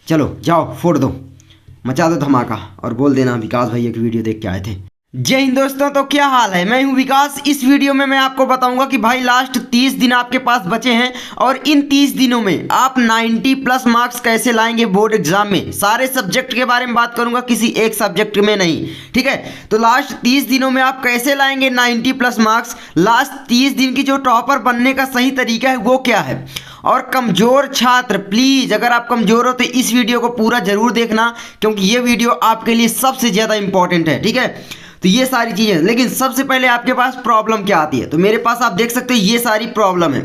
चलो जाओ फोड़ दो, मचा दो धमाका और बोल देना विकास भैया की वीडियो देख के आए थे। जय हिंद दोस्तों, तो क्या हाल है। मैं हूं विकास। इस वीडियो में मैं आपको बताऊंगा कि भाई लास्ट 30 दिन आपके पास बचे हैं और इन 30 दिनों में आप 90+ मार्क्स कैसे लाएंगे बोर्ड एग्जाम में। सारे सब्जेक्ट के बारे में बात करूंगा, किसी एक सब्जेक्ट में नहीं, ठीक है। तो लास्ट 30 दिनों में आप कैसे लाएंगे 90+ मार्क्स। लास्ट 30 दिन की जो टॉपर बनने का सही तरीका है वो क्या है। और कमज़ोर छात्र प्लीज़, अगर आप कमज़ोर हो तो इस वीडियो को पूरा ज़रूर देखना, क्योंकि ये वीडियो आपके लिए सबसे ज़्यादा इंपॉर्टेंट है, ठीक है। तो ये सारी चीज़ें, लेकिन सबसे पहले आपके पास प्रॉब्लम क्या आती है। तो मेरे पास आप देख सकते हो ये सारी प्रॉब्लम है।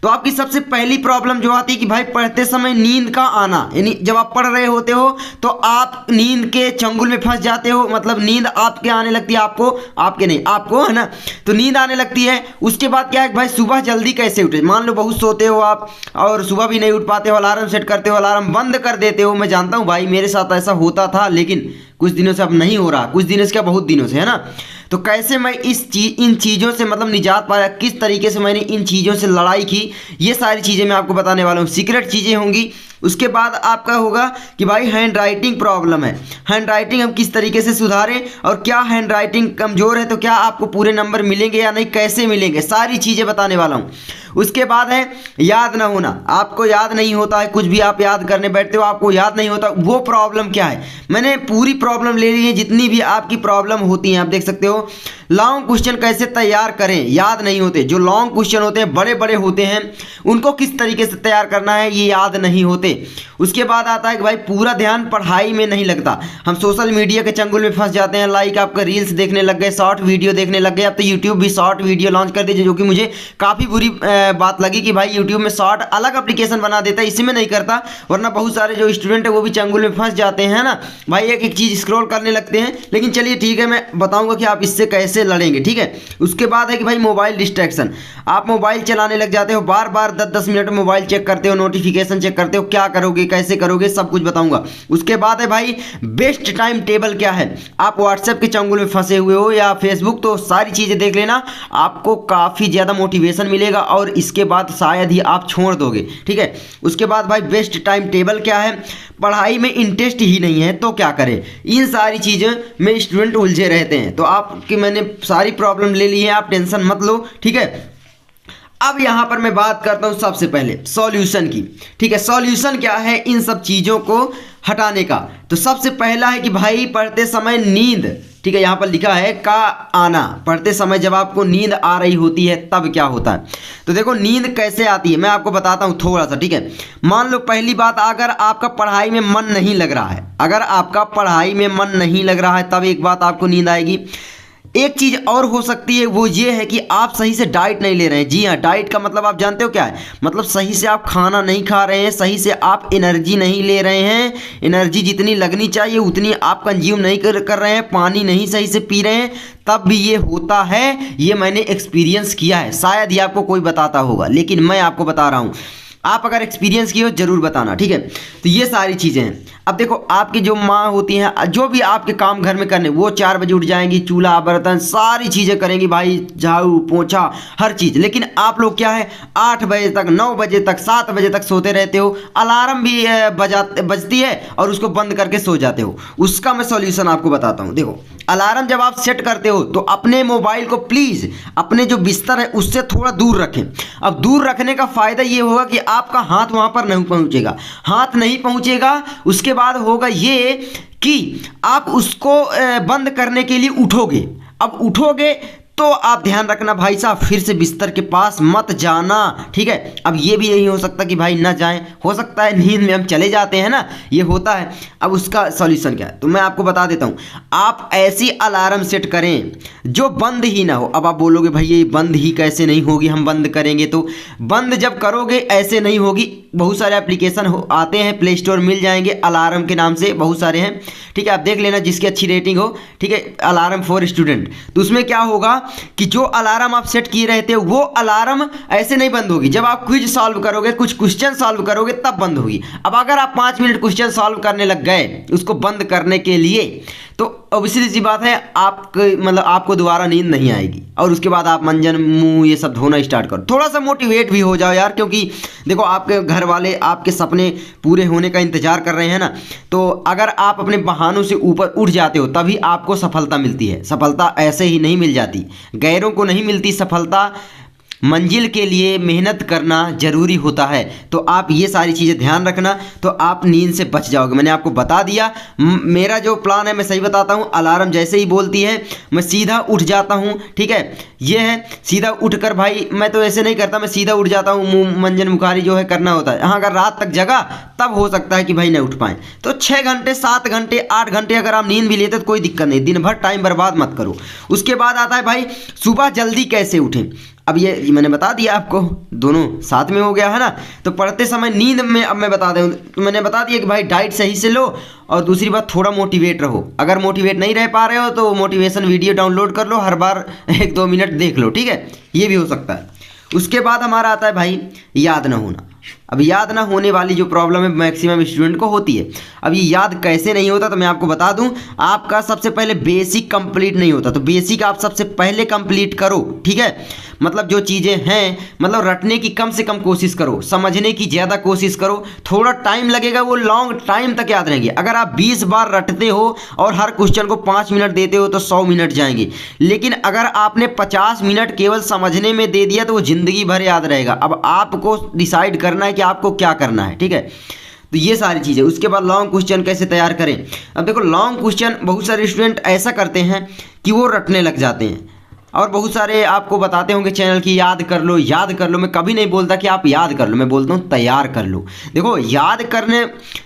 तो आपकी सबसे पहली प्रॉब्लम जो आती है कि भाई पढ़ते समय नींद का आना, यानी जब आप पढ़ रहे होते हो तो आप नींद के चंगुल में फंस जाते हो, मतलब नींद आपके आने लगती है, आपके नहीं, आपको, है ना। तो नींद आने लगती है। उसके बाद क्या है भाई, सुबह जल्दी कैसे उठे। मान लो बहुत सोते हो आप और सुबह भी नहीं उठ पाते हो, अलार्म सेट करते हो, अलार्म बंद कर देते हो। मैं जानता हूँ भाई, मेरे साथ ऐसा होता था, लेकिन कुछ दिनों से अब नहीं हो रहा, कुछ दिनों से क्या, बहुत दिनों से, है ना। तो कैसे मैं इन चीज़ों से मतलब निजात पाया, किस तरीके से मैंने इन चीज़ों से लड़ाई की, ये सारी चीज़ें मैं आपको बताने वाला हूँ। सीक्रेट चीज़ें होंगी। उसके बाद आपका होगा कि भाई हैंड राइटिंग प्रॉब्लम है, हैंड राइटिंग हम किस तरीके से सुधारें, और क्या हैंड राइटिंग कमज़ोर है तो क्या आपको पूरे नंबर मिलेंगे या नहीं, कैसे मिलेंगे, सारी चीज़ें बताने वाला हूँ। उसके बाद है याद ना होना, आपको याद नहीं होता है, कुछ भी आप याद करने बैठते हो आपको याद नहीं होता, वो प्रॉब्लम क्या है। मैंने पूरी प्रॉब्लम ले ली है, जितनी भी आपकी प्रॉब्लम होती हैं। आप देख सकते हो लॉन्ग क्वेश्चन कैसे तैयार करें, याद नहीं होते। जो लॉन्ग क्वेश्चन होते हैं, बड़े बड़े होते हैं, उनको किस तरीके से तैयार करना है ये याद नहीं होते। उसके बाद आता है कि भाई पूरा ध्यान पढ़ाई में नहीं लगता, हम सोशल मीडिया के चंगुल में फंस जाते हैं। लाइक आपका रील्स देखने लग गए, शॉर्ट वीडियो देखने लग गए। अब तो यूट्यूब भी शॉर्ट वीडियो लॉन्च कर दीजिए, जो कि मुझे काफ़ी बुरी बात लगी कि भाई यूट्यूब में शॉर्ट अलग एप्लीकेशन बना देता है, इसमें नहीं करता। वरना बहुत सारे जो स्टूडेंट है वो भी चंगुल में फंस जाते हैं ना भाई, एक एक चीज़ स्क्रॉल करने लगते हैं। लेकिन चलिए ठीक है, मैं बताऊंगा कि आप इससे कैसे लड़ेंगे, ठीक है। उसके बाद है कि भाई मोबाइल डिस्ट्रैक्शन, आप मोबाइल चलाने लग जाते हो, बार बार 10-10 मिनट मोबाइल चेक करते हो, नोटिफिकेशन चेक करते हो, क्या करोगे, कैसे करोगे, सब कुछ बताऊंगा। उसके बाद है भाई बेस्ट टाइम टेबल क्या है। आप व्हाट्सएप के चंगुल में फंसे हुए हो या फेसबुक, तो सारी चीज़ें देख लेना, आपको काफ़ी ज़्यादा मोटिवेशन मिलेगा और इसके बाद शायद ही आप छोड़ दोगे, ठीक है। उसके बाद भाई बेस्ट टाइम टेबल क्या है, पढ़ाई में इंटरेस्ट ही नहीं है तो क्या करें, इन सारी चीज़ें में स्टूडेंट उलझे रहते हैं। तो आपकी मैंने सारी प्रॉब्लम ले ली है, आप टेंशन मत लो, ठीक है। अब यहाँ पर मैं बात करता हूँ सबसे पहले सॉल्यूशन की, ठीक है। सॉल्यूशन क्या है इन सब चीज़ों को हटाने का। तो सबसे पहला है कि भाई पढ़ते समय नींद, ठीक है, यहाँ पर लिखा है का आना, पढ़ते समय जब आपको नींद आ रही होती है तब क्या होता है। तो देखो नींद कैसे आती है मैं आपको बताता हूँ थोड़ा सा, ठीक है। मान लो पहली बात, अगर आपका पढ़ाई में मन नहीं लग रहा है, अगर आपका पढ़ाई में मन नहीं लग रहा है तब एक बात आपको नींद आएगी। एक चीज़ और हो सकती है, वो ये है कि आप सही से डाइट नहीं ले रहे हैं। जी हाँ, डाइट का मतलब आप जानते हो क्या है, मतलब सही से आप खाना नहीं खा रहे हैं, सही से आप एनर्जी नहीं ले रहे हैं, एनर्जी जितनी लगनी चाहिए उतनी आप कंज्यूम नहीं कर रहे हैं, पानी नहीं सही से पी रहे हैं, तब भी ये होता है। ये मैंने एक्सपीरियंस किया है, शायद ही आपको कोई बताता होगा, लेकिन मैं आपको बता रहा हूँ। आप अगर एक्सपीरियंस किए हो जरूर बताना, ठीक है। तो ये सारी चीज़ें हैं। अब देखो आपकी जो माँ होती हैं, जो भी आपके काम घर में करने, वो 4 बजे उठ जाएंगी, चूल्हा बर्तन सारी चीज़ें करेंगी भाई, झाड़ू पोछा हर चीज़। लेकिन आप लोग क्या है 8 बजे तक, 9 बजे तक, 7 बजे तक सोते रहते हो, अलार्म भी बजती है और उसको बंद करके सो जाते हो। उसका मैं सॉल्यूशन आपको बताता हूँ। देखो अलार्म जब आप सेट करते हो तो अपने मोबाइल को प्लीज़ अपने जो बिस्तर है उससे थोड़ा दूर रखें। अब दूर रखने का फ़ायदा ये होगा कि आपका हाथ वहाँ पर नहीं पहुँचेगा, हाथ नहीं पहुँचेगा। उसके बाद होगा ये कि आप उसको बंद करने के लिए उठोगे। अब उठोगे तो आप ध्यान रखना भाई साहब, फिर से बिस्तर के पास मत जाना, ठीक है। अब ये भी नहीं हो सकता कि भाई ना जाएं, हो सकता है नींद में हम चले जाते हैं ना, ये होता है। अब उसका सॉल्यूशन क्या है तो मैं आपको बता देता हूँ। आप ऐसी अलार्म सेट करें जो बंद ही ना हो। अब आप बोलोगे भाई ये बंद ही कैसे नहीं होगी, हम बंद करेंगे तो बंद जब करोगे ऐसे नहीं होगी। बहुत सारे एप्लीकेशन आते हैं, प्ले स्टोर मिल जाएंगे अलार्म के नाम से, बहुत सारे हैं, ठीक है। आप देख लेना जिसकी अच्छी रेटिंग हो, ठीक है, अलार्म फॉर स्टूडेंट। तो उसमें क्या होगा कि जो अलार्म आप सेट किए रहते हो वो अलार्म ऐसे नहीं बंद होगी, जब आप क्विज सॉल्व करोगे, कुछ क्वेश्चन सॉल्व करोगे तब बंद होगी। अब अगर आप 5 मिनट क्वेश्चन सॉल्व करने लग गए उसको बंद करने के लिए, तो ऑब्वियसली सी बात है आपको दोबारा नींद नहीं आएगी और उसके बाद आप मंजन मुंह ये सब धोना स्टार्ट करो। थोड़ा सा मोटिवेट भी हो जाओ यार, क्योंकि देखो आपके घर वाले आपके सपने पूरे होने का इंतजार कर रहे हैं ना। तो अगर आप अपने बहानों से ऊपर उठ जाते हो तभी आपको सफलता मिलती है। सफलता ऐसे ही नहीं मिल जाती, गैरों को नहीं मिलती सफलता। मंजिल के लिए मेहनत करना ज़रूरी होता है। तो आप ये सारी चीज़ें ध्यान रखना, तो आप नींद से बच जाओगे। मैंने आपको बता दिया। मेरा जो प्लान है मैं सही बताता हूँ, अलार्म जैसे ही बोलती है मैं सीधा उठ जाता हूँ, ठीक है। ये है सीधा उठकर भाई, मैं तो ऐसे नहीं करता, मैं सीधा उठ जाता हूँ। मुँह मंजन मुखारी जो है करना होता है। हाँ, अगर रात तक जगा तब हो सकता है कि भाई नहीं उठ पाएँ। तो 6 घंटे 7 घंटे 8 घंटे अगर आप नींद भी लेते तो कोई दिक्कत नहीं, दिन भर टाइम बर्बाद मत करो। उसके बाद आता है भाई सुबह जल्दी कैसे उठें। अब ये मैंने बता दिया आपको, दोनों साथ में हो गया है ना। तो पढ़ते समय नींद में अब मैं बता दूं, तो मैंने बता दिया कि भाई डाइट सही से लो और दूसरी बात थोड़ा मोटिवेट रहो। अगर मोटिवेट नहीं रह पा रहे हो तो मोटिवेशन वीडियो डाउनलोड कर लो, हर बार 1-2 मिनट देख लो, ठीक है, ये भी हो सकता है। उसके बाद हमारा आता है भाई याद ना होना। अब याद ना होने वाली जो प्रॉब्लम है मैक्सिमम स्टूडेंट को होती है। अब ये याद कैसे नहीं होता तो मैं आपको बता दूं, आपका सबसे पहले बेसिक कंप्लीट नहीं होता। तो बेसिक आप सबसे पहले कंप्लीट करो, ठीक है। मतलब जो चीज़ें हैं, मतलब रटने की कम से कम कोशिश करो, समझने की ज़्यादा कोशिश करो। थोड़ा टाइम लगेगा, वो लॉन्ग टाइम तक याद रहेंगे। अगर आप 20 बार रटते हो और हर क्वेश्चन को 5 मिनट देते हो तो 100 मिनट जाएंगे। लेकिन अगर आपने 50 मिनट केवल समझने में दे दिया तो वो ज़िंदगी भर याद रहेगा। अब आपको डिसाइड करना है कि आपको क्या करना है, ठीक है। तो ये सारी चीज़ें। उसके बाद लॉन्ग क्वेश्चन कैसे तैयार करें। अब देखो लॉन्ग क्वेश्चन बहुत सारे स्टूडेंट ऐसा करते हैं कि वो रटने लग जाते हैं और बहुत सारे आपको बताते होंगे चैनल की याद कर लो याद कर लो। मैं कभी नहीं बोलता कि आप याद कर लो, मैं बोलता हूँ तैयार कर लो। देखो याद करने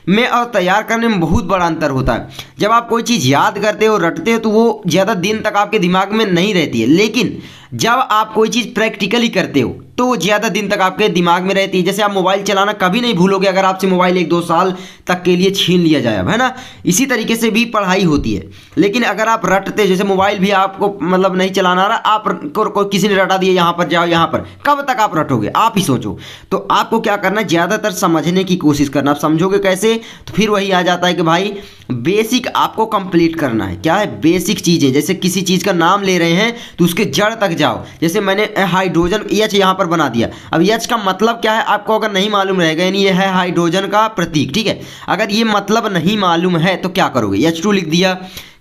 में और तैयार करने में बहुत बड़ा अंतर होता है। जब आप कोई चीज़ याद करते हो रटते हो तो वो ज़्यादा दिन तक आपके दिमाग में नहीं रहती है, लेकिन जब आप कोई चीज़ प्रैक्टिकली करते हो तो वो ज़्यादा दिन तक आपके दिमाग में रहती है। जैसे आप मोबाइल चलाना कभी नहीं भूलोगे अगर आपसे मोबाइल 1-2 साल तक के लिए छीन लिया जाए, है ना। इसी तरीके से भी पढ़ाई होती है। लेकिन अगर आप रटते, जैसे मोबाइल भी आपको मतलब नहीं चलाना रहा, आपको किसी ने रटा दिया यहाँ पर जाओ यहाँ पर, कब तक आप रटोगे, आप ही सोचो। तो आपको क्या करना है, ज़्यादातर समझने की कोशिश करना। आप समझोगे कैसे, तो फिर वही आ जाता है कि भाई बेसिक आपको कंप्लीट करना है। क्या है, बेसिक चीज़ें। जैसे किसी चीज़ का नाम ले रहे हैं तो उसके जड़ तक जाओ। जैसे मैंने हाइड्रोजन एच यहाँ पर बना दिया। अब एच का मतलब क्या है आपको अगर नहीं मालूम रहेगा, यानी ये है हाइड्रोजन का प्रतीक, ठीक है। अगर ये मतलब नहीं मालूम है तो क्या करोगे, H2 लिख दिया।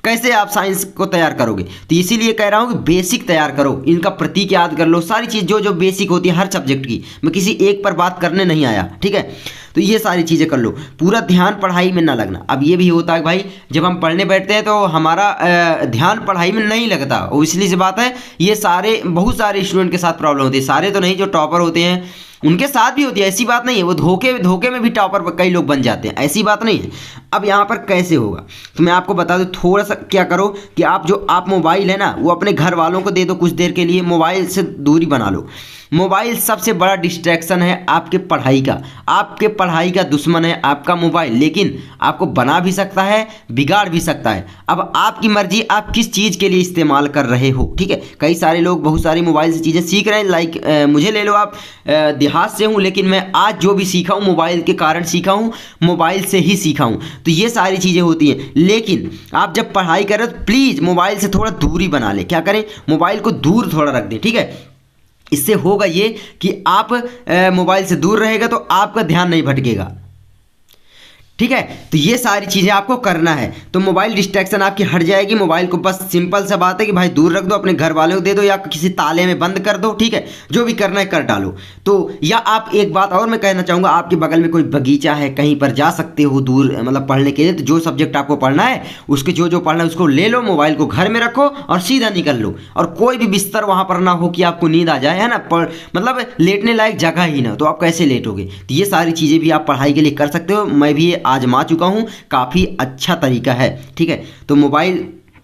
कैसे आप साइंस को तैयार करोगे, तो इसीलिए कह रहा हूँ कि बेसिक तैयार करो, इनका प्रतीक याद कर लो, सारी चीज़ जो जो बेसिक होती है हर सब्जेक्ट की। मैं किसी एक पर बात करने नहीं आया, ठीक है। तो ये सारी चीज़ें कर लो, पूरा ध्यान पढ़ाई में ना लगना। अब ये भी होता है भाई, जब हम पढ़ने बैठते हैं तो हमारा ध्यान पढ़ाई में नहीं लगता, और इसलिए से बात है ये बहुत सारे स्टूडेंट के साथ प्रॉब्लम होती है। सारे तो नहीं, जो टॉपर होते हैं उनके साथ भी होती है, ऐसी बात नहीं है। वो धोखे में भी टॉपर कई लोग बन जाते हैं, ऐसी बात नहीं है। अब यहाँ पर कैसे होगा तो मैं आपको बता दूँ। थोड़ा सा क्या करो कि आप मोबाइल है ना वो अपने घर वालों को दे दो, कुछ देर के लिए मोबाइल से दूरी बना लो। मोबाइल सबसे बड़ा डिस्ट्रैक्शन है आपके पढ़ाई का, आपके पढ़ाई का दुश्मन है आपका मोबाइल। लेकिन आपको बना भी सकता है, बिगाड़ भी सकता है। अब आपकी मर्जी, आप किस चीज़ के लिए इस्तेमाल कर रहे हो, ठीक है। कई सारे लोग बहुत सारी मोबाइल से चीज़ें सीख रहे हैं, लाइक मुझे ले लो आप, देहात से हूँ, लेकिन मैं आज जो भी सीखा हूँ मोबाइल के कारण सीखा हूँ, मोबाइल से ही सीखा हूँ। तो ये सारी चीज़ें होती हैं। लेकिन आप जब पढ़ाई करें तो प्लीज़ मोबाइल से थोड़ा दूरी बना लें। क्या करें, मोबाइल को दूर थोड़ा रख दें, ठीक है। इससे होगा ये कि आप मोबाइल से दूर रहेगा तो आपका ध्यान नहीं भटकेगा, ठीक है। तो ये सारी चीज़ें आपको करना है, तो मोबाइल डिस्ट्रैक्शन आपकी हट जाएगी। मोबाइल को बस सिंपल सा बात है कि भाई दूर रख दो, अपने घर वालों को दे दो या किसी ताले में बंद कर दो, ठीक है। जो भी करना है कर डालो। तो या आप एक बात और मैं कहना चाहूँगा, आपके बगल में कोई बगीचा है, कहीं पर जा सकते हो दूर मतलब पढ़ने के लिए। तो जो सब्जेक्ट आपको पढ़ना है उसके जो पढ़ना है उसको ले लो, मोबाइल को घर में रखो और सीधा निकल लो। और कोई भी बिस्तर वहाँ पर ना हो कि आपको नींद आ जाए, है ना, मतलब लेटने लायक जगह ही ना, तो आप कैसे लेटोगे। तो ये सारी चीज़ें भी आप पढ़ाई के लिए कर सकते हो। मैं भी आजमा चुका हूँ, काफ़ी अच्छा तरीका है, ठीक है। तो मोबाइल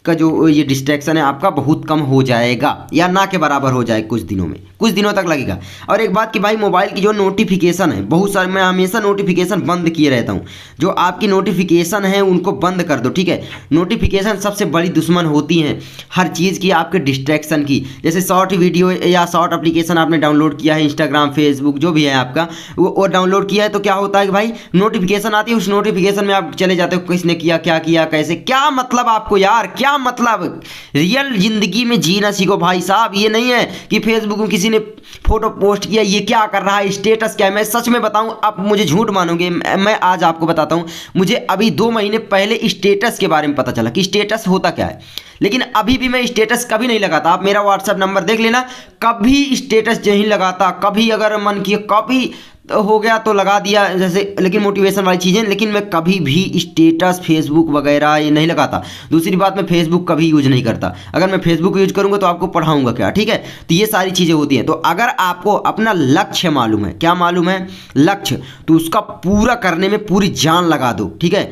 का जो ये डिस्ट्रैक्शन है आपका बहुत कम हो जाएगा या ना के बराबर हो जाए कुछ दिनों में, कुछ दिनों तक लगेगा। और एक बात कि भाई मोबाइल की जो नोटिफिकेशन है, बहुत सारे मैं हमेशा नोटिफिकेशन बंद किए रहता हूँ। जो आपकी नोटिफिकेशन है उनको बंद कर दो, ठीक है। नोटिफिकेशन सबसे बड़ी दुश्मन होती हैं हर चीज़ की, आपके डिस्ट्रैक्शन की। जैसे शॉर्ट वीडियो या शॉर्ट एप्लीकेशन आपने डाउनलोड किया है, इंस्टाग्राम फेसबुक जो भी है आपका वो डाउनलोड किया है, तो क्या होता है कि भाई नोटिफिकेशन आती है, उस नोटिफिकेशन में आप चले जाते हो किसने किया, क्या किया, कैसे, क्या मतलब आपको यार, क्या मतलब। रियल जिंदगी में जीना सीखो भाई साहब। ये नहीं है कि फेसबुक में किसी ने फोटो पोस्ट किया, ये क्या कर रहा है, स्टेटस क्या है। मैं सच में बताऊं, आप मुझे झूठ मानोगे, मैं आज आपको बताता हूं, मुझे अभी 2 महीने पहले स्टेटस के बारे में पता चला कि स्टेटस होता क्या है। लेकिन अभी भी मैं स्टेटस कभी नहीं लगाता। आप मेरा व्हाट्सएप नंबर देख लेना, कभी स्टेटस नहीं लगाता। कभी अगर मन किया, कभी हो गया तो लगा दिया जैसे, लेकिन मोटिवेशन वाली चीज़ें। लेकिन मैं कभी भी स्टेटस फेसबुक वगैरह ये नहीं लगाता। दूसरी बात, मैं फेसबुक कभी यूज नहीं करता। अगर मैं फेसबुक यूज करूँगा तो आपको पढ़ाऊँगा क्या, ठीक है। तो ये सारी चीज़ें होती हैं। तो अगर आपको अपना लक्ष्य मालूम है, क्या मालूम है, लक्ष्य, तो उसका पूरा करने में पूरी जान लगा दो, ठीक है।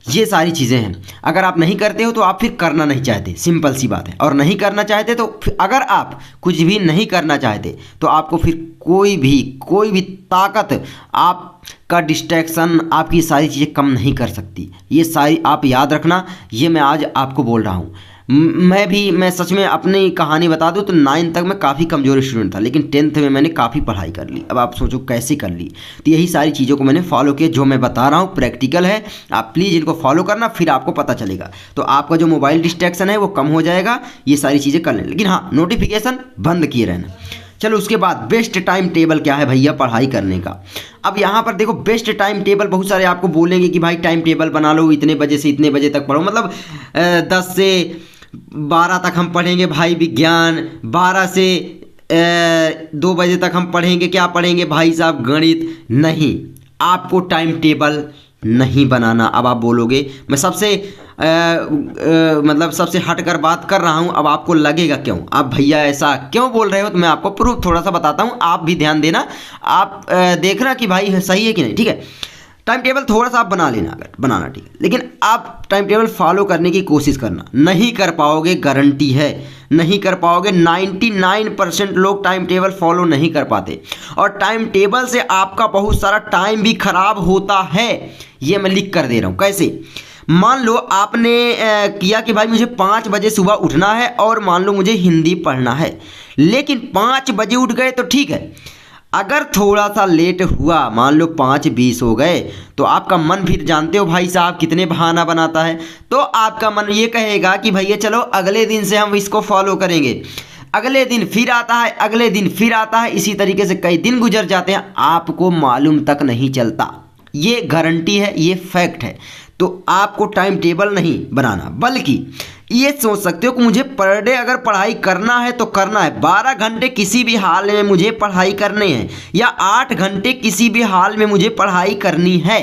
ये सारी चीज़ें हैं। अगर आप नहीं करते हो तो आप फिर करना नहीं चाहते, सिंपल सी बात है। और नहीं करना चाहते तो अगर आप कुछ भी नहीं करना चाहते तो आपको फिर कोई भी ताकत आपका डिस्ट्रैक्शन, आपकी सारी चीज़ें कम नहीं कर सकती। ये सारी आप याद रखना, ये मैं आज आपको बोल रहा हूँ। मैं सच में अपनी कहानी बता दूं तो 9 तक मैं काफ़ी कमज़ोर स्टूडेंट था, लेकिन 10th में मैंने काफ़ी पढ़ाई कर ली। अब आप सोचो कैसे कर ली। तो यही सारी चीज़ों को मैंने फॉलो किया, जो मैं बता रहा हूँ प्रैक्टिकल है। आप प्लीज़ इनको फॉलो करना, फिर आपको पता चलेगा। तो आपका जो मोबाइल डिस्ट्रैक्शन है वो कम हो जाएगा। ये सारी चीज़ें कर लें, लेकिन हाँ, नोटिफिकेशन बंद किए रहना। चलो, उसके बाद बेस्ट टाइम टेबल क्या है भैया पढ़ाई करने का। अब यहाँ पर देखो, बेस्ट टाइम टेबल, बहुत सारे आपको बोलेंगे कि भाई टाइम टेबल बना लो, इतने बजे से इतने बजे तक पढ़ो। मतलब 10 से 12 तक हम पढ़ेंगे भाई विज्ञान, 12 से 2 बजे तक हम पढ़ेंगे, क्या पढ़ेंगे भाई साहब, गणित। नहीं, आपको टाइम टेबल नहीं बनाना। अब आप बोलोगे मैं सबसे मतलब सबसे हटकर बात कर रहा हूं, अब आपको लगेगा क्यों, आप भैया ऐसा क्यों बोल रहे हो, तो मैं आपको प्रूफ थोड़ा सा बताता हूं। आप भी ध्यान देना, आप देखना कि भाई सही है कि नहीं, ठीक है। टाइम टेबल थोड़ा सा आप बना लेना, अगर बनाना, ठीक है। लेकिन आप टाइम टेबल फॉलो करने की कोशिश करना। नहीं कर पाओगे, गारंटी है नहीं कर पाओगे। 99% लोग टाइम टेबल फॉलो नहीं कर पाते, और टाइम टेबल से आपका बहुत सारा टाइम भी खराब होता है। ये मैं लिख कर दे रहा हूँ। कैसे, मान लो आपने किया कि भाई मुझे 5 बजे सुबह उठना है, और मान लो मुझे हिंदी पढ़ना है, लेकिन 5 बजे उठ गए तो ठीक है। अगर थोड़ा सा लेट हुआ, मान लो 5:20 हो गए, तो आपका मन फिर जानते हो भाई साहब कितने बहाना बनाता है। तो आपका मन ये कहेगा कि भैया चलो अगले दिन से हम इसको फॉलो करेंगे। अगले दिन फिर आता है, अगले दिन फिर आता है, इसी तरीके से कई दिन गुजर जाते हैं, आपको मालूम तक नहीं चलता। ये गारंटी है, ये फैक्ट है। तो आपको टाइम टेबल नहीं बनाना, बल्कि ये सोच सकते हो कि मुझे पर डे अगर पढ़ाई करना है तो करना है। 12 घंटे किसी भी हाल में मुझे पढ़ाई करनी है, या 8 घंटे किसी भी हाल में मुझे पढ़ाई करनी है।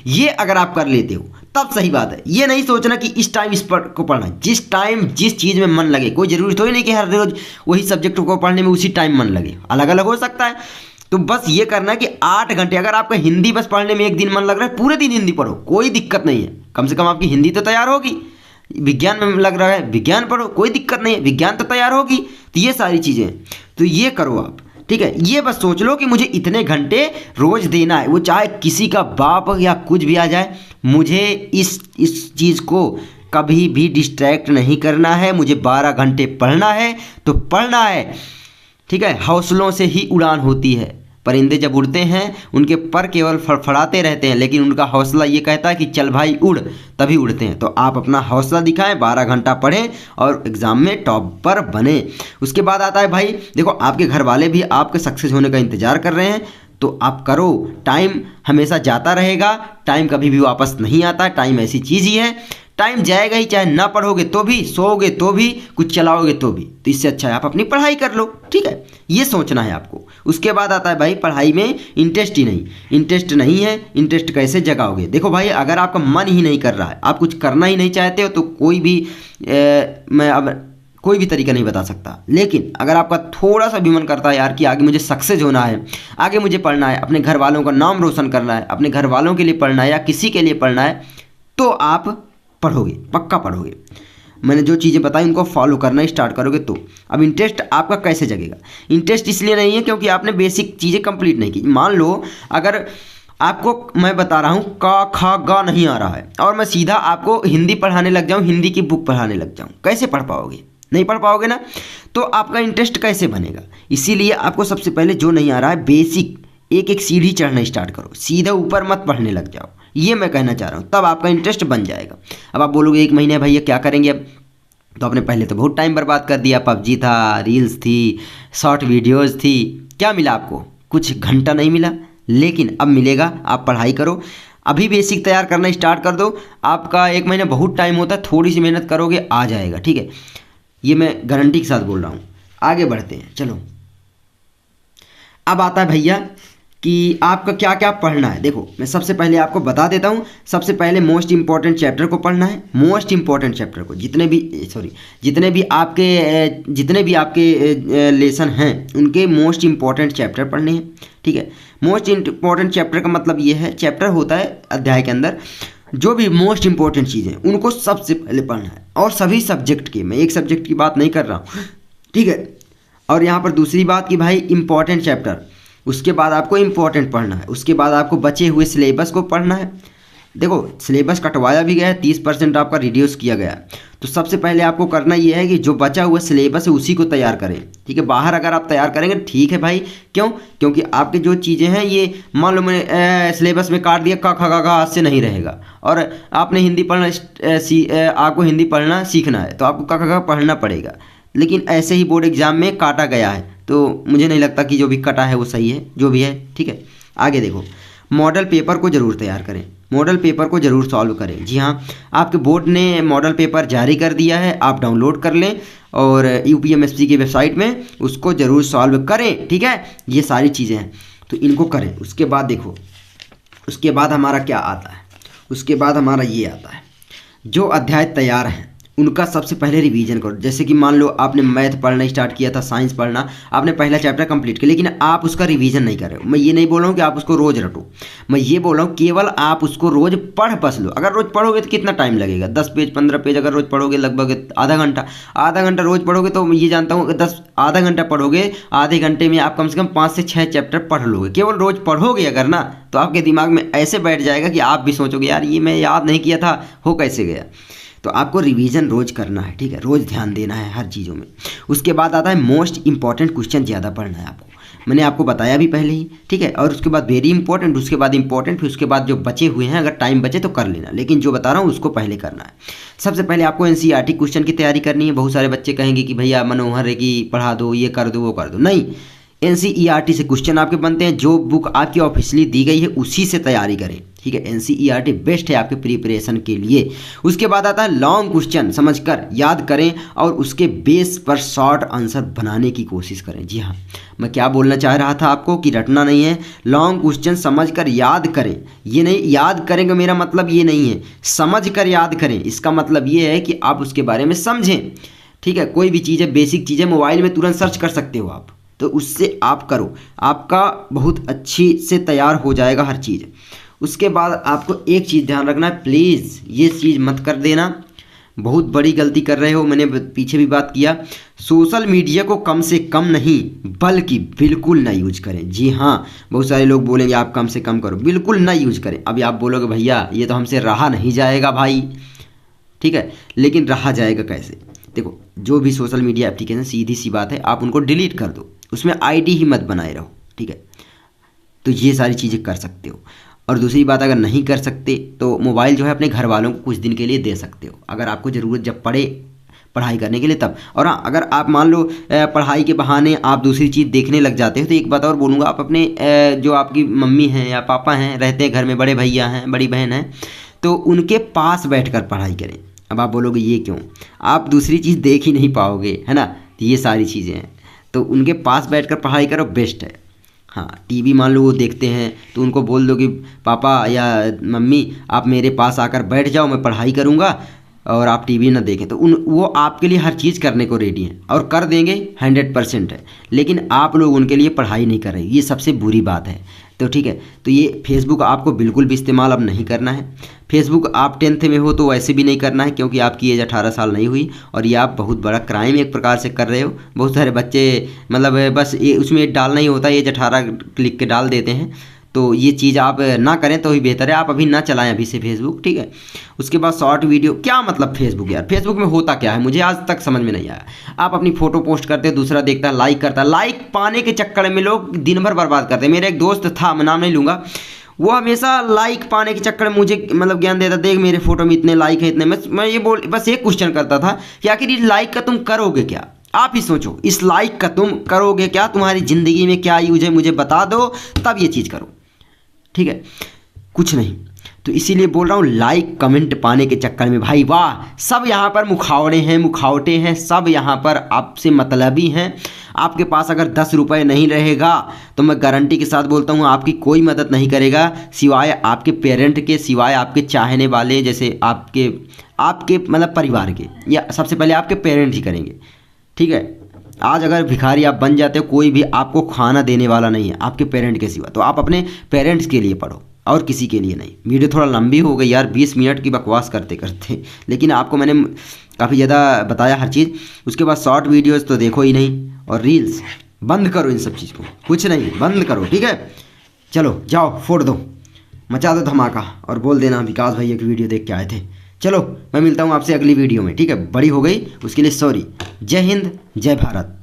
ये अगर आप कर लेते हो तब सही बात है। ये नहीं सोचना कि इस टाइम इस पर को पढ़ना है, जिस टाइम जिस चीज़ में मन लगे। कोई ज़रूरी थोड़ी नहीं कि हर रोज़ वही सब्जेक्ट को पढ़ने में उसी टाइम मन लगे, अलग अलग हो सकता है। तो बस ये करना है कि 8 घंटे, अगर आपका हिंदी बस पढ़ने में एक दिन मन लग रहा है, पूरे दिन हिंदी पढ़ो, कोई दिक्कत नहीं है। कम से कम आपकी हिंदी तो तैयार होगी। विज्ञान में लग रहा है, विज्ञान पढ़ो, कोई दिक्कत नहीं है, विज्ञान तो तैयार होगी। तो ये सारी चीज़ें, तो ये करो आप, ठीक है। ये बस सोच लो कि मुझे इतने घंटे रोज़ देना है, वो चाहे किसी का बाप या कुछ भी आ जाए, मुझे इस चीज़ को कभी भी डिस्ट्रैक्ट नहीं करना है। मुझे 12 घंटे पढ़ना है तो पढ़ना है, ठीक है। हौसलों से ही उड़ान होती है। परिंदे जब उड़ते हैं उनके पर केवल फड़फड़ाते रहते हैं, लेकिन उनका हौसला ये कहता है कि चल भाई उड़, तभी उड़ते हैं। तो आप अपना हौसला दिखाएं, 12 घंटा पढ़ें और एग्ज़ाम में टॉपर बने। उसके बाद आता है भाई, देखो आपके घर वाले भी आपके सक्सेस होने का इंतज़ार कर रहे हैं, तो आप करो। टाइम हमेशा जाता रहेगा, टाइम कभी भी वापस नहीं आता। टाइम ऐसी चीज़ ही है, टाइम जाएगा ही, चाहे ना पढ़ोगे तो भी, सोओगे तो भी, कुछ चलाओगे तो भी। तो इससे अच्छा है आप अपनी पढ़ाई कर लो, ठीक है। ये सोचना है आपको। उसके बाद आता है भाई, पढ़ाई में इंटरेस्ट ही नहीं। इंटरेस्ट नहीं है, इंटरेस्ट कैसे जगाओगे। देखो भाई, अगर आपका मन ही नहीं कर रहा है, आप कुछ करना ही नहीं चाहते हो, तो कोई भी मैं अब कोई भी तरीका नहीं बता सकता। लेकिन अगर आपका थोड़ा सा भी मन करता है यार कि आगे मुझे सक्सेस होना है, आगे मुझे पढ़ना है, अपने घर वालों का नाम रोशन करना है, अपने घर वालों के लिए पढ़ना है या किसी के लिए पढ़ना है, तो आप पढ़ोगे, पक्का पढ़ोगे। मैंने जो चीज़ें बताई उनको फॉलो करना स्टार्ट करोगे तो। अब इंटरेस्ट आपका कैसे जगेगा? इंटरेस्ट इसलिए नहीं है क्योंकि आपने बेसिक चीज़ें कंप्लीट नहीं की। मान लो अगर आपको मैं बता रहा हूँ क ख ग नहीं आ रहा है और मैं सीधा आपको हिंदी पढ़ाने लग जाऊँ, हिंदी की बुक पढ़ाने लग जाऊँ, कैसे पढ़ पाओगे? नहीं पढ़ पाओगे ना। तो आपका इंटरेस्ट कैसे बनेगा? इसीलिए आपको सबसे पहले जो नहीं आ रहा है बेसिक एक एक सीढ़ी चढ़ना स्टार्ट करो, सीधे ऊपर मत पढ़ने लग जाओ, ये मैं कहना चाह रहा हूँ, तब आपका इंटरेस्ट बन जाएगा। अब आप बोलोगे 1 महीने भैया क्या करेंगे अब? तो आपने पहले तो बहुत टाइम बर्बाद कर दिया, पबजी था, रील्स थी, शॉर्ट वीडियोज़ थी, क्या मिला आपको? कुछ घंटा नहीं मिला। लेकिन अब मिलेगा, आप पढ़ाई करो, अभी बेसिक तैयार करना स्टार्ट कर दो। आपका 1 महीना बहुत टाइम होता है, थोड़ी सी मेहनत करोगे आ जाएगा, ठीक है, ये मैं गारंटी के साथ बोल रहा हूँ। आगे बढ़ते हैं, चलो। अब आता है भैया कि आपका क्या क्या पढ़ना है। देखो मैं सबसे पहले आपको बता देता हूँ, सबसे पहले मोस्ट इंपॉर्टेंट चैप्टर को पढ़ना है। मोस्ट इंपॉर्टेंट चैप्टर को जितने भी आपके लेसन हैं उनके मोस्ट इंपॉर्टेंट चैप्टर पढ़ने हैं, ठीक है। मोस्ट इंपॉर्टेंट चैप्टर का मतलब ये है, चैप्टर होता है अध्याय के अंदर जो भी मोस्ट इंपॉर्टेंट चीज़ें उनको सबसे पहले पढ़ना है, और सभी सब्जेक्ट के, मैं एक सब्जेक्ट की बात नहीं कर रहा हूँ, ठीक है। और यहाँ पर दूसरी बात कि भाई इंपॉर्टेंट चैप्टर, उसके बाद आपको इम्पोर्टेंट पढ़ना है, उसके बाद आपको बचे हुए सिलेबस को पढ़ना है। देखो सिलेबस कटवाया भी गया है, 30% आपका रिड्यूस किया गया है। तो सबसे पहले आपको करना ये है कि जो बचा हुआ सिलेबस है उसी को तैयार करें, ठीक है। बाहर अगर आप तैयार करेंगे ठीक है भाई, क्यों? क्योंकि आपकी जो चीज़ें हैं ये मान लो मैंने सिलेबस में काट दिया, क ख ग घ आज से नहीं रहेगा, और आपने हिंदी पढ़ना आपको हिंदी पढ़ना सीखना है तो आपको क ख ग पढ़ना पड़ेगा। लेकिन ऐसे ही बोर्ड एग्जाम में काटा गया है, तो मुझे नहीं लगता कि जो भी कटा है वो सही है, जो भी है, ठीक है। आगे देखो, मॉडल पेपर को ज़रूर तैयार करें, मॉडल पेपर को ज़रूर सॉल्व करें। जी हाँ, आपके बोर्ड ने मॉडल पेपर जारी कर दिया है, आप डाउनलोड कर लें और UPMSC की वेबसाइट में उसको ज़रूर सॉल्व करें, ठीक है। ये सारी चीज़ें हैं तो इनको करें। उसके बाद देखो, उसके बाद हमारा क्या आता है, उसके बाद हमारा ये आता है, जो अध्याय तैयार हैं उनका सबसे पहले रिवीजन करो। जैसे कि मान लो आपने मैथ पढ़ना स्टार्ट किया था, साइंस पढ़ना, आपने पहला चैप्टर कंप्लीट किया, लेकिन आप उसका रिवीजन नहीं कर रहे हो। मैं ये नहीं बोल रहा हूँ कि आप उसको रोज़ रटो, मैं ये बोल रहा हूँ केवल आप उसको रोज़ पढ़ बस लो। अगर रोज़ पढ़ोगे तो कितना टाइम लगेगा? 10 पेज 15 पेज अगर रोज़ पढ़ोगे लगभग आधा घंटा रोज़ पढ़ोगे तो मैं ये जानता हूँ कि आधा घंटा पढ़ोगे, आधे घंटे में आप कम से कम 5 से 6 चैप्टर पढ़ लोगे। केवल रोज़ पढ़ोगे अगर ना, तो आपके दिमाग में ऐसे बैठ जाएगा कि आप भी सोचोगे यार ये मैं याद नहीं किया था, हो कैसे गया। तो आपको रिवीजन रोज़ करना है, ठीक है, रोज़ ध्यान देना है हर चीज़ों में। उसके बाद आता है मोस्ट इंपॉर्टेंट क्वेश्चन ज़्यादा पढ़ना है आपको, मैंने आपको बताया भी पहले ही, ठीक है। और उसके बाद वेरी इंपॉर्टेंट, उसके बाद इंपॉर्टेंट, फिर उसके बाद जो बचे हुए हैं अगर टाइम बचे तो कर लेना, लेकिन जो बता रहा हूँ उसको पहले करना है। सबसे पहले आपको NCERT क्वेश्चन की तैयारी करनी है। बहुत सारे बच्चे कहेंगे कि भैया मनोहर है कि पढ़ा दो, ये कर दो, वो कर दो। नहीं, NCERT से क्वेश्चन आपके बनते हैं, जो बुक आपकी ऑफिशियली दी गई है उसी से तैयारी करें, ठीक है। NCERT बेस्ट है आपके प्रिपरेशन के लिए। उसके बाद आता है लॉन्ग क्वेश्चन, समझकर याद करें और उसके बेस पर शॉर्ट आंसर बनाने की कोशिश करें। जी हाँ, मैं क्या बोलना चाह रहा था आपको कि रटना नहीं है, लॉन्ग क्वेश्चन समझकर याद करें। ये नहीं याद करेंगे, मेरा मतलब ये नहीं है, समझ कर याद करें। इसका मतलब ये है कि आप उसके बारे में समझें, ठीक है। कोई भी चीज़ है, बेसिक चीज़ें मोबाइल में तुरंत सर्च कर सकते हो आप, तो उससे आप करो, आपका बहुत अच्छी से तैयार हो जाएगा हर चीज़। उसके बाद आपको एक चीज़ ध्यान रखना है, प्लीज़ ये चीज़ मत कर देना, बहुत बड़ी गलती कर रहे हो, मैंने पीछे भी बात किया। सोशल मीडिया को कम से कम नहीं बल्कि बिल्कुल ना यूज करें। जी हाँ, बहुत सारे लोग बोलेंगे आप कम से कम करो, बिल्कुल ना यूज करें। अभी आप बोलोगे भैया ये तो हमसे रहा नहीं जाएगा भाई, ठीक है, लेकिन रहा जाएगा कैसे? देखो, जो भी सोशल मीडिया एप्लीकेशन, सीधी सी बात है, आप उनको डिलीट कर दो, उसमें ID ही मत बनाए रहो, ठीक है। तो ये सारी चीज़ें कर सकते हो। और दूसरी बात, अगर नहीं कर सकते तो मोबाइल जो है अपने घर वालों को कुछ दिन के लिए दे सकते हो, अगर आपको ज़रूरत जब पड़े पढ़ाई करने के लिए तब। और हाँ, अगर आप मान लो पढ़ाई के बहाने आप दूसरी चीज़ देखने लग जाते हो, तो एक बात और बोलूँगा, आप अपने जो आपकी मम्मी हैं या पापा हैं, रहते हैं घर में, बड़े भैया हैं, बड़ी बहन हैं, तो उनके पास बैठकर पढ़ाई करें। अब आप बोलोगे ये क्यों? आप दूसरी चीज़ देख ही नहीं पाओगे, है ना, तो ये सारी चीज़ें हैं, तो उनके पास बैठकर पढ़ाई करो, बेस्ट है। हाँ, टीवी मान लो वो देखते हैं तो उनको बोल दो कि पापा या मम्मी आप मेरे पास आकर बैठ जाओ, मैं पढ़ाई करूँगा और आप टीवी ना देखें। तो वो आपके लिए हर चीज़ करने को रेडी हैं और कर देंगे, 100% है, लेकिन आप लोग उनके लिए पढ़ाई नहीं कर रहे, ये सबसे बुरी बात है। तो ठीक है, तो ये फेसबुक आपको बिल्कुल भी इस्तेमाल अब नहीं करना है। फेसबुक आप 10th में हो तो वैसे भी नहीं करना है, क्योंकि आपकी एज 18 साल नहीं हुई और ये आप बहुत बड़ा क्राइम एक प्रकार से कर रहे हो। बहुत सारे बच्चे मतलब बस ये उसमें डालना ही होता है, एज 18 क्लिक के डाल देते हैं। तो ये चीज़ आप ना करें तो ही बेहतर है, आप अभी ना चलाएं अभी से फेसबुक, ठीक है। उसके बाद शॉर्ट वीडियो, क्या मतलब फेसबुक यार, फेसबुक में होता क्या है मुझे आज तक समझ में नहीं आया। आप अपनी फ़ोटो पोस्ट करते हो, दूसरा देखता है, लाइक करता है, लाइक पाने के चक्कर में लोग दिन भर बर्बाद करते हैं। मेरा एक दोस्त था, मैं नाम नहीं लूँगा, वो हमेशा लाइक पाने के चक्कर में मुझे मतलब ज्ञान देता, देख मेरे फोटो में इतने लाइक है इतने। मैं ये बस एक क्वेश्चन करता था कि आखिर इस लाइक का तुम करोगे क्या। आप ही सोचो, इस लाइक का तुम करोगे क्या, तुम्हारी ज़िंदगी में क्या यूज है मुझे बता दो, तब ये चीज़ करो, ठीक है। कुछ नहीं, तो इसीलिए बोल रहा हूँ, लाइक कमेंट पाने के चक्कर में भाई वाह, सब यहाँ पर मुखावड़े हैं, मुखावटे हैं, सब यहाँ पर आपसे मतलबी हैं। आपके पास अगर 10 रुपये नहीं रहेगा तो मैं गारंटी के साथ बोलता हूँ आपकी कोई मदद नहीं करेगा, सिवाय आपके पेरेंट के, सिवाय आपके चाहने वाले, जैसे आपके मतलब परिवार के, या सबसे पहले आपके पेरेंट ही करेंगे, ठीक है। आज अगर भिखारी आप बन जाते हो, कोई भी आपको खाना देने वाला नहीं है आपके पेरेंट के सिवा, तो आप अपने पेरेंट्स के लिए पढ़ो और किसी के लिए नहीं। वीडियो थोड़ा लंबी हो गई यार, 20 मिनट की बकवास करते करते, लेकिन आपको मैंने काफ़ी ज़्यादा बताया हर चीज़। उसके बाद शॉर्ट वीडियोज़ तो देखो ही नहीं, और रील्स बंद करो, इन सब चीज़ को कुछ नहीं, बंद करो, ठीक है। चलो जाओ, फोड़ दो, मचा दो धमाका, और बोल देना विकास भैया की वीडियो देख के आए थे। चलो मैं मिलता हूँ आपसे अगली वीडियो में, ठीक है। बड़ी हो गई उसके लिए सॉरी। जय हिंद, जय भारत।